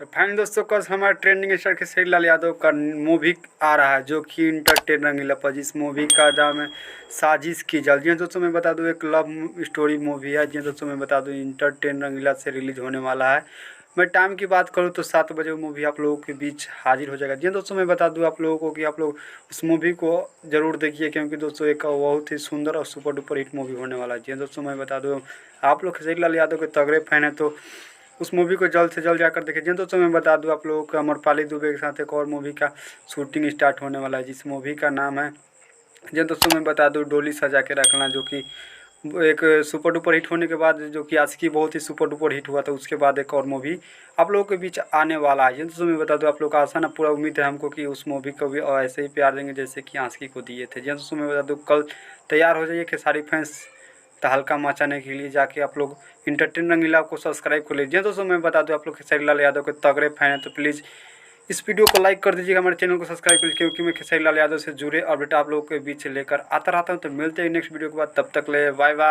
तो फाइन दोस्तों, कल हमारा ट्रेंडिंग स्टार खेसारी लाल यादव का मूवी आ रहा है जो कि इंटरटेन रंगीला पाजी। इस मूवी का नाम है साजिश की जाल। जी हाँ दोस्तों, मैं बता दूं एक लव स्टोरी मूवी है। जी हाँ दोस्तों, मैं बता दूं इंटरटेन रंगीला से रिलीज होने वाला है। मैं टाइम की बात करूं तो 7 बजे वो मूवी आप लोगों के बीच हाजिर हो जाएगा। जी हाँ दोस्तों, मैं बता दूं आप लोगों को कि आप लोग उस मूवी को ज़रूर देखिए, क्योंकि दोस्तों एक बहुत ही सुंदर और सुपर डुपर हिट मूवी होने वाला है। जी हाँ दोस्तों, मैं बता दूँ आप लोग खेसारी लाल यादव के तगड़े फैन हैं तो उस मूवी को जल्द से जल्द जाकर देखें। जी दोस्तों, मैं बता दूं आप लोगों को अमरपाली दुबे के साथ एक और मूवी का शूटिंग स्टार्ट होने वाला है, जिस मूवी का नाम है, जी दोस्तों मैं बता दूं, डोली सजा के रखना, जो कि वो एक सुपर डुपर हिट होने के बाद, जो कि आशिकी बहुत ही सुपर डुपर हिट हुआ था, उसके बाद एक और मूवी आप लोगों के बीच आने वाला है। जी दोस्तों, मैं बता दूं आप लोग का आशा ना पूरा उम्मीद है हमको कि उस मूवी को भी ऐसे ही प्यार देंगे जैसे कि आशिकी को दिए थे। जी दोस्तों, मैं बता दूं कल तैयार हो जाइए खेसारी फैंस तहलका मचाने के लिए। जाके आप लोग इंटरटेन रंगीला को सब्सक्राइब कर लीजिए। दोस्तों, मैं बता दूं आप लोग खेसारी लाल यादव के तगड़े फैन हैं तो प्लीज़ इस वीडियो को लाइक कर दीजिएगा, हमारे चैनल को सब्सक्राइब कर लीजिए, क्योंकि मैं खेसारी लाल यादव से जुड़े अपडेट आप लोगों के बीच लेकर आता रहता हूं। तो मिलते हैं नेक्स्ट वीडियो के बाद, तब तक ले बाय बाय।